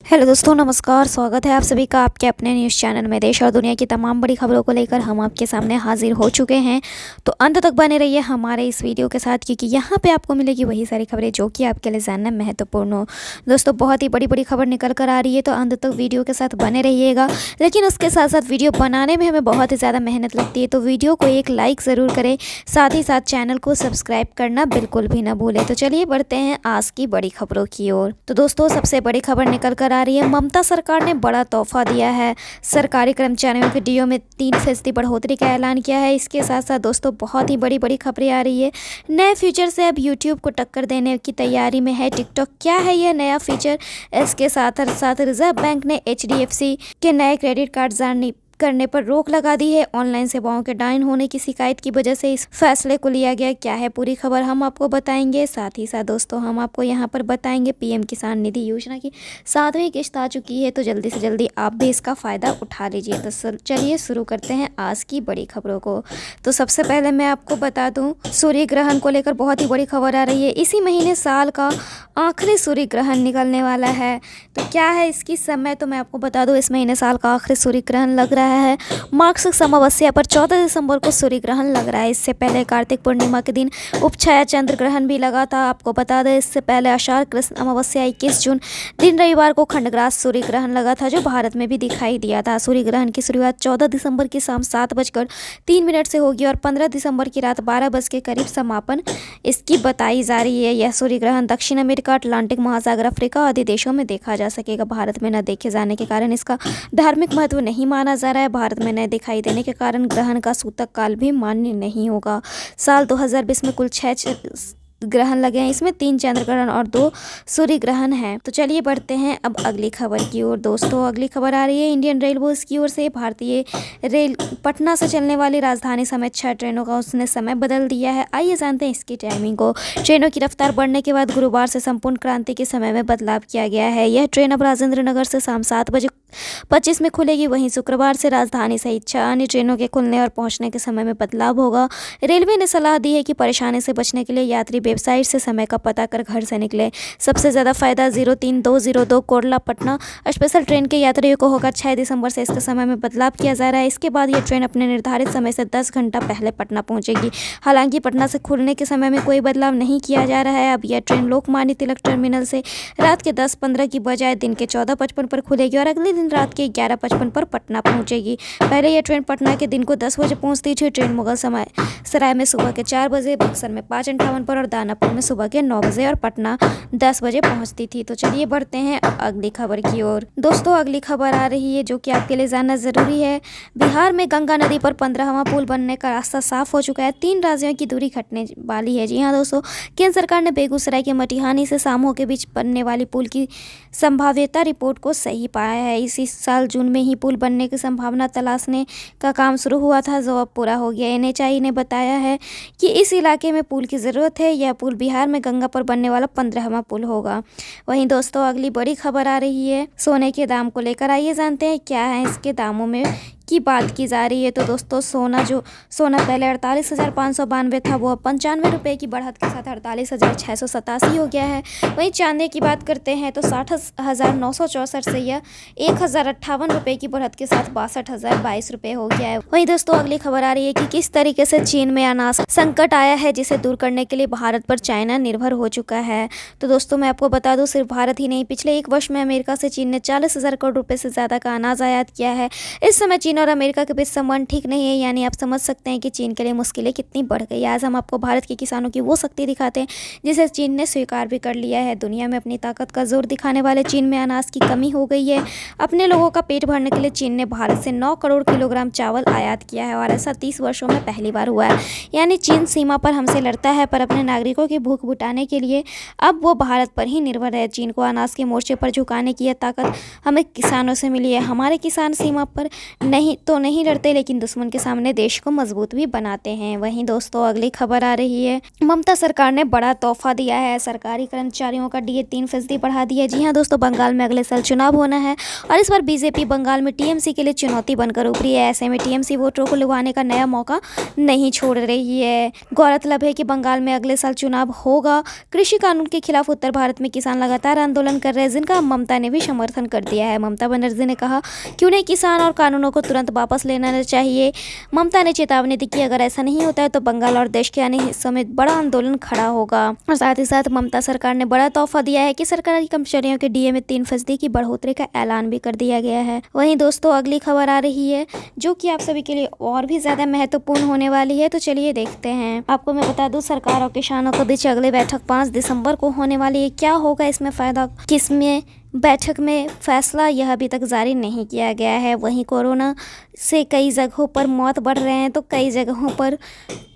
Hello दोस्तों, नमस्कार। स्वागत है आप सभी का आपके अपने न्यूज़ चैनल में। देश और दुनिया की तमाम बड़ी खबरों को लेकर हम आपके सामने हाजिर हो चुके हैं। तो अंत तक बने रहिए हमारे इस वीडियो के साथ, क्योंकि यहाँ पे आपको मिलेगी वही सारी खबरें जो कि आपके लिए जानना महत्वपूर्ण हो। दोस्तों, बहुत ही बड़ी बड़ी खबर निकल कर आ रही है, तो अंत तक वीडियो के साथ बने रहिएगा। लेकिन उसके साथ साथ वीडियो बनाने में हमें बहुत ही ज़्यादा मेहनत लगती है, तो वीडियो को एक लाइक ज़रूर करें, साथ ही साथ चैनल को सब्सक्राइब करना बिल्कुल भी ना भूलें। तो चलिए बढ़ते हैं आज की बड़ी खबरों की ओर। तो दोस्तों, सबसे बड़ी खबर निकल कर आ रही है, ममता सरकार ने बड़ा तोहफा दिया है। सरकारी कर्मचारियों के डीओ में 3% बढ़ोतरी का ऐलान किया है। इसके साथ साथ दोस्तों, बहुत ही बड़ी बड़ी खबरें आ रही है। नए फीचर से अब यूट्यूब को टक्कर देने की तैयारी में है टिकटॉक। क्या है यह नया फीचर? इसके साथ साथ रिजर्व बैंक ने HDFC के नए क्रेडिट कार्ड जारी करने पर रोक लगा दी है। ऑनलाइन सेवाओं के डाउन होने की शिकायत की वजह से इस फैसले को लिया गया। क्या है पूरी खबर हम आपको बताएंगे। साथ ही साथ दोस्तों, हम आपको यहाँ पर बताएंगे PM किसान निधि योजना की 7वीं किश्त आ चुकी है, तो जल्दी से जल्दी आप भी इसका फ़ायदा उठा लीजिए। तो चलिए शुरू करते हैं आज की बड़ी खबरों को। तो सबसे पहले मैं आपको बता दूँ, सूर्य ग्रहण को लेकर बहुत ही बड़ी खबर आ रही है। इसी महीने साल का आखिरी सूर्य ग्रहण निकलने वाला है। तो क्या है इसकी समय, तो मैं आपको बता दूँ, इस महीने साल का आखिरी सूर्य ग्रहण लग रहा है। मार्गशीर्ष अमावस्या पर 14 दिसंबर को सूर्य ग्रहण लग रहा है। इससे पहले कार्तिक पूर्णिमा के दिन उपछाया चंद्र ग्रहण भी लगा था। आपको बता दें, इससे पहले आषाढ़ कृष्ण अमावस्या 21 जून दिन रविवार को खंडग्रास सूर्य ग्रहण लगा था, जो भारत में भी दिखाई दिया था। सूर्य ग्रहण की शुरुआत 14 दिसंबर की शाम 7:03 से होगी और 15 दिसंबर की रात 12 बज के करीब समापन इसकी बताई जा रही है। यह सूर्य ग्रहण दक्षिण अमेरिका, अटलांटिक महासागर, अफ्रीका आदि देशों में देखा जा सकेगा। भारत में न देखे जाने के कारण इसका धार्मिक महत्व नहीं माना जा रहा है। भारत में न दिखाई देने के कारण ग्रहण का सूतक काल भी मान्य नहीं होगा। साल 2020 में कुल 6 ग्रहण लगे हैं। इसमें 3 चंद्र ग्रहण और 2 सूर्य ग्रहण हैं। तो चलिए बढ़ते हैं अब अगली खबर की ओर। दोस्तों, अगली खबर आ रही है इंडियन रेलवेज की ओर से। भारतीय रेल पटना से चलने वाली राजधानी समेत 6 ट्रेनों का उसने समय बदल दिया है। आइए जानते हैं इसकी टाइमिंग को। ट्रेनों की रफ्तार बढ़ने के बाद गुरुवार से संपूर्ण क्रांति के समय में बदलाव किया गया है। यह ट्रेन अब राजेंद्र नगर से शाम 7:25 में खुलेगी। वहीं शुक्रवार से राजधानी सहित 6 अन्य ट्रेनों के खुलने और पहुंचने के समय में बदलाव होगा। रेलवे ने सलाह दी है कि परेशानी से बचने के लिए यात्री वेबसाइट से समय का पता कर घर से निकले। सबसे ज़्यादा फायदा 03202 कोरला पटना स्पेशल ट्रेन के यात्रियों को होगा। 6 दिसंबर से इसके समय में बदलाव किया जा रहा है। इसके बाद यह ट्रेन अपने निर्धारित समय से 10 घंटा पहले पटना पहुंचेगी। हालांकि पटना से खुलने के समय में कोई बदलाव नहीं किया जा रहा है। अब यह ट्रेन लोकमान्य तिलक टर्मिनल से रात के 10:15 की बजाय दिन के 14:55 पर खुलेगी और अगले दिन रात के 11:55 पर पटना पहुंचेगी। पहले यह ट्रेन पटना के दिन को 10 बजे पहुंचती थी। ट्रेन मुगल सराय में सुबह के 4 बजे, बक्सर में 5:58 पर और दानापुर में सुबह के 9 बजे और पटना 10 बजे पहुंचती थी। तो चलिए बढ़ते हैं अब अगली खबर की ओर। दोस्तों, अगली खबर आ रही है जो कि आपके लिए जानना जरूरी है। बिहार में गंगा नदी पर 15वां पुल बनने का रास्ता साफ हो चुका है। 3 राज्यों की दूरी घटने वाली है। जी हाँ दोस्तों, केंद्र सरकार ने बेगूसराय के मटिहानी से सामो के बीच बनने वाली पुल की संभाव्यता रिपोर्ट को सही पाया है। इसी साल जून में ही पुल बनने की संभावना तलाशने का काम शुरू हुआ था, जो अब पूरा हो गया। NHAI ने बताया है कि इस इलाके में पुल की ज़रूरत है। यह पुल बिहार में गंगा पर बनने वाला 15वां पुल होगा। वहीं दोस्तों, अगली बड़ी खबर आ रही है सोने के दाम को लेकर। आइए जानते हैं क्या है इसके दामों में की बात की जा रही है। तो दोस्तों, सोना पहले 48,592 था, वो अब 95 रुपये की बढ़त के साथ 48,687 हो गया है। वहीं चांदी की बात करते हैं तो 60,964 से यह 1,058 रुपये की बढ़त के साथ 62,022 रुपये हो गया है। वहीं दोस्तों, अगली खबर आ रही है कि किस तरीके से चीन में अनाज संकट आया है, जिसे दूर करने के लिए भारत पर चाइना निर्भर हो चुका है। तो दोस्तों, मैं आपको बता दूं, सिर्फ भारत ही नहीं, पिछले 1 वर्ष में अमेरिका से चीन ने 40,000 करोड़ रुपये से ज़्यादा का अनाज आयात किया है। इस समय चीन और अमेरिका के बीच संबंध ठीक नहीं है, यानी आप समझ सकते हैं कि चीन के लिए मुश्किलें कितनी बढ़ गई। आज हम आपको भारत के किसानों की वो शक्ति दिखाते हैं जिसे चीन ने स्वीकार भी कर लिया है। दुनिया में अपनी ताकत का जोर दिखाने वाले चीन में अनाज की कमी हो गई है। अपने लोगों का पेट भरने के लिए चीन ने भारत से 9 करोड़ किलोग्राम चावल आयात किया है और ऐसा 30 वर्षों में पहली बार हुआ है। यानी चीन सीमा पर हमसे लड़ता है, पर अपने नागरिकों की भूख बुटाने के लिए अब वो भारत पर ही निर्भर है। चीन को अनाज के मोर्चे पर झुकाने की यह ताकत हमें किसानों से मिली है। हमारे किसान सीमा पर नहीं नहीं लड़ते, लेकिन दुश्मन के सामने देश को मजबूत भी बनाते हैं। वहीं दोस्तों अगली खबर आ रही है, ममता सरकार ने बड़ा तोहफा दिया है, सरकारी कर्मचारियों का डीए 3% बढ़ा दिया। जी हाँ दोस्तों, बंगाल में अगले साल चुनाव होना है और इस बार बीजेपी बंगाल में टीएमसी के लिए चुनौती बनकर उभरी है। ऐसे में टीएमसी वोटरों को लुभाने का नया मौका नहीं छोड़ रही है। गौरतलब है कि बंगाल में अगले साल चुनाव होगा। कृषि कानून के खिलाफ उत्तर भारत में किसान लगातार आंदोलन कर रहे हैं, जिनका ममता ने भी समर्थन कर दिया है। ममता बनर्जी ने कहा कि उन्हें किसान और कानूनों को तुरंत वापस लेना चाहिए। ममता ने चेतावनी दी कि अगर ऐसा नहीं होता है तो बंगाल और देश के अन्य हिस्सों में बड़ा आंदोलन खड़ा होगा। और साथ ही साथ ममता सरकार ने बड़ा तोहफा दिया है कि सरकारी कर्मचारियों के डीए में 3% की बढ़ोतरी का ऐलान भी कर दिया गया है। वहीं दोस्तों अगली खबर आ रही है जो कि आप सभी के लिए और भी ज्यादा महत्वपूर्ण होने वाली है, तो चलिए देखते हैं। आपको मैं बता दूं, सरकार और किसानों के बीच अगली बैठक 5 दिसंबर को होने वाली है। क्या होगा इसमें फायदा, किसमें बैठक में फैसला, यह अभी तक जारी नहीं किया गया है। वहीं कोरोना से कई जगहों पर मौत बढ़ रहे हैं तो कई जगहों पर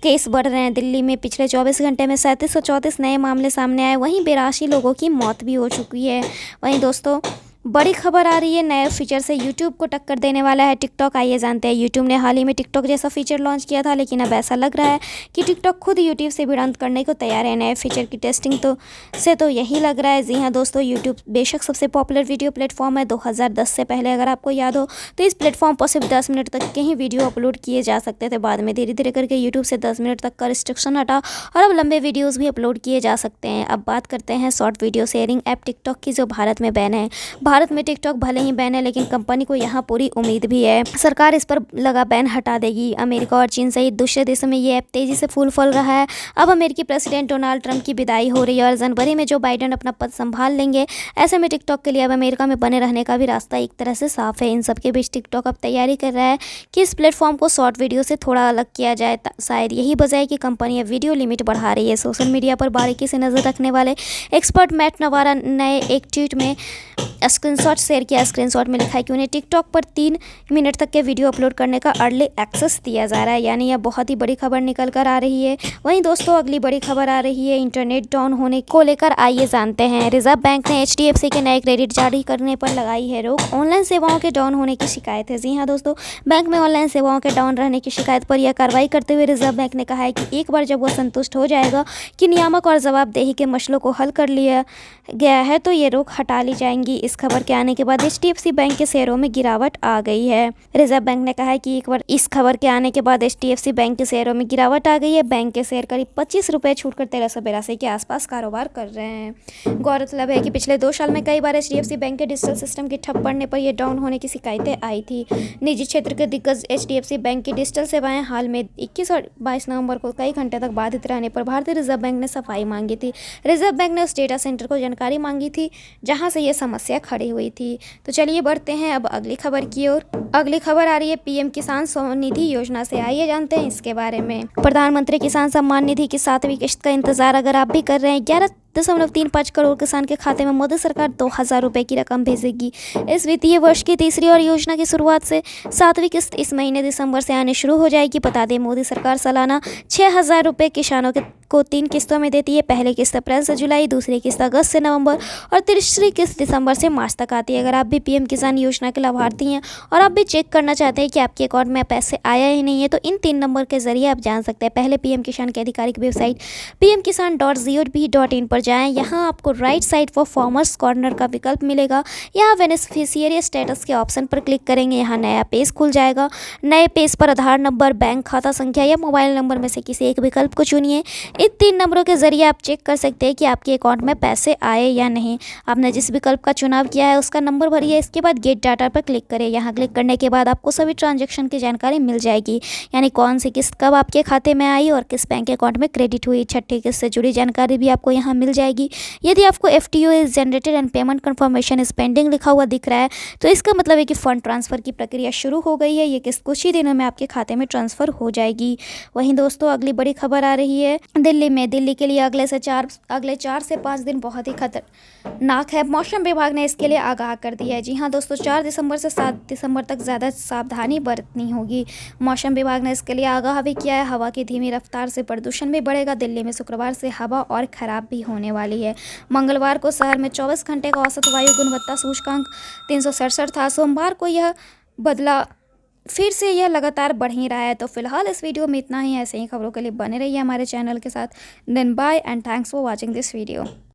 केस बढ़ रहे हैं। दिल्ली में पिछले 24 घंटे में 3734 नए मामले सामने आए, वहीं 82 लोगों की मौत भी हो चुकी है। वहीं दोस्तों बड़ी खबर आ रही है, नए फीचर से यूट्यूब को टक्कर देने वाला है टिकटॉक। आइए जानते हैं। यूट्यूब ने हाल ही में टिकटॉक जैसा फीचर लॉन्च किया था, लेकिन अब ऐसा लग रहा है कि टिकटॉक खुद यूट्यूब से भिड़ंत करने को तैयार है। नए फीचर की टेस्टिंग तो यही लग रहा है। जी हाँ दोस्तों, यूट्यूब बेशक सबसे पॉपुलर वीडियो प्लेटफॉर्म है। 2010 से पहले अगर आपको याद हो तो इस प्लेटफॉर्म पर सिर्फ 10 मिनट तक के ही वीडियो अपलोड किए जा सकते थे। बाद में धीरे धीरे करके यूट्यूब से 10 मिनट तक का रिस्ट्रिक्शन हटा और अब लंबे वीडियोज़ भी अपलोड किए जा सकते हैं। अब बात करते हैं short video sharing app TikTok की, जो भारत में बैन है। भारत में टिकटॉक भले ही बैन है, लेकिन कंपनी को यहाँ पूरी उम्मीद भी है, सरकार इस पर लगा बैन हटा देगी। अमेरिका और चीन सहित दूसरे देशों में ये ऐप तेजी से फूल फल रहा है। अब अमेरिकी प्रेसिडेंट डोनाल्ड ट्रंप की विदाई हो रही है और जनवरी में जो बाइडेन अपना पद संभाल लेंगे। ऐसे में टिकटॉक के लिए अब अमेरिका में बने रहने का भी रास्ता एक तरह से साफ है। इन सबके बीच टिकटॉक अब तैयारी कर रहा है कि इस प्लेटफॉर्म को शॉर्ट वीडियो से थोड़ा अलग किया जाए। शायद यही वजह है कि कंपनी अब वीडियो लिमिट बढ़ा रही है। सोशल मीडिया पर बारीकी से नजर रखने वाले एक्सपर्ट मैट नवारा ने एक ट्वीट में स्क्रीनशॉट शेयर किया। स्क्रीनशॉट में लिखा है कि उन्हें टिकटॉक पर 3 मिनट तक के वीडियो अपलोड करने का अर्ली एक्सेस दिया जा रहा है, यानी यह बहुत ही बड़ी खबर निकल कर आ रही है। वहीं दोस्तों अगली बड़ी खबर आ रही है इंटरनेट डाउन होने को लेकर। आइए जानते हैं। रिजर्व बैंक ने HDFC के नए क्रेडिट जारी करने पर लगाई है रोक। ऑनलाइन सेवाओं के डाउन होने की शिकायत है। जी हाँ दोस्तों, बैंक में ऑनलाइन सेवाओं के डाउन रहने की शिकायत पर यह कार्रवाई करते हुए रिजर्व बैंक ने कहा है कि एक बार जब वह संतुष्ट हो जाएगा कि नियामक और जवाबदेही के मसलों को हल कर लिया गया है तो ये रोक हटा ली जाएंगी। इस खबर के आने के बाद HDFC बैंक के शेयरों में गिरावट आ गई है। रिजर्व बैंक ने कहा है कि एक बार इस खबर के आने के बाद HDFC बैंक के शेयरों में गिरावट आ गई है। बैंक के शेयर करीब 25 रुपये छूटकर 1382 के आसपास कारोबार कर रहे हैं। गौरतलब है कि पिछले 2 साल में कई बार HDFC बैंक के डिजिटल सिस्टम की ठप पड़ने पर यह डाउन होने की शिकायतें आई थी। निजी क्षेत्र के दिग्गज HDFC बैंक की डिजिटल सेवाएं हाल में 21 और 22 नवंबर को कई घंटे तक बाधित रहने पर भारतीय रिजर्व बैंक ने सफाई मांगी थी। रिजर्व बैंक ने उस डेटा सेंटर को जानकारी मांगी थी जहां से ये समस्या खड़ी हुई थी। तो चलिए बढ़ते हैं अब अगली खबर की ओर। अगली खबर आ रही है PM किसान सम्मान निधि योजना से। आइए जानते हैं इसके बारे में। प्रधानमंत्री किसान सम्मान निधि की 7वीं किश्त का इंतजार अगर आप भी कर रहे हैं, 11.35 करोड़ किसान के खाते में मोदी सरकार 2000 रुपये की रकम भेजेगी। इस वित्तीय वर्ष की तीसरी और योजना की शुरुआत से 7वीं किस्त इस महीने दिसंबर से आने शुरू हो जाएगी। बता दें, मोदी सरकार सालाना 6000 रुपये किसानों को 3 किस्तों में देती है। पहली किस्त अप्रैल से जुलाई, दूसरी किस्त अगस्त से नवंबर और तीसरी किस्त दिसंबर से मार्च तक आती है। अगर आप भी PM किसान योजना के लाभार्थी हैं और आप भी चेक करना चाहते हैं कि आपके अकाउंट में पैसे आया ही नहीं है, तो इन 3 नंबर के जरिए आप जान सकते हैं। पहले PM किसान की आधिकारिक वेबसाइट pmkisan.gov.in पर जाएं। यहाँ आपको right side for farmers corner का विकल्प मिलेगा। यहाँ बेनिफिशियरी स्टेटस के ऑप्शन पर क्लिक करेंगे। यहाँ नया पेज खुल जाएगा। नए पेज पर आधार नंबर, बैंक खाता संख्या या मोबाइल नंबर में से किसी एक विकल्प को चुनिए। इन 3 नंबरों के जरिए आप चेक कर सकते हैं कि आपके अकाउंट में पैसे आए या नहीं। आपने जिस विकल्प का चुनाव किया है उसका नंबर भरिए। इसके बाद गेट डाटा पर क्लिक करें। यहाँ क्लिक करने के बाद आपको सभी ट्रांजैक्शन की जानकारी मिल जाएगी, यानी कौन सी किस्त कब आपके खाते में आई और किस बैंक अकाउंट में क्रेडिट हुई। छठी किस्त से जुड़ी जानकारी भी आपको यहाँ मिल जाएगी। यदि आपको FTO is generated and payment confirmation is pending लिखा हुआ दिख रहा है तो इसका मतलब है कि फंड ट्रांसफर की प्रक्रिया शुरू हो गई है। ये किस्त कुछ ही दिनों में आपके खाते में ट्रांसफर हो जाएगी। वहीं दोस्तों अगली बड़ी खबर आ रही है दिल्ली के लिए अगले 4 से 5 दिन बहुत ही खतरनाक है। मौसम विभाग ने इसके लिए आगाह कर दिया है। जी हाँ दोस्तों, 4 दिसंबर से 7 दिसंबर तक ज़्यादा सावधानी बरतनी होगी। मौसम विभाग ने इसके लिए आगाह भी किया है। हवा की धीमी रफ्तार से प्रदूषण भी बढ़ेगा। दिल्ली में शुक्रवार से हवा और खराब भी होने वाली है। मंगलवार को शहर में 24 घंटे का औसत वायु गुणवत्ता सूचकांक 367 था। सोमवार को यह बदला फिर से यह लगातार बढ़ ही रहा है। तो फिलहाल इस वीडियो में इतना ही। ऐसे ही खबरों के लिए बने रहिए हमारे चैनल के साथ। Then bye and thanks for watching this video.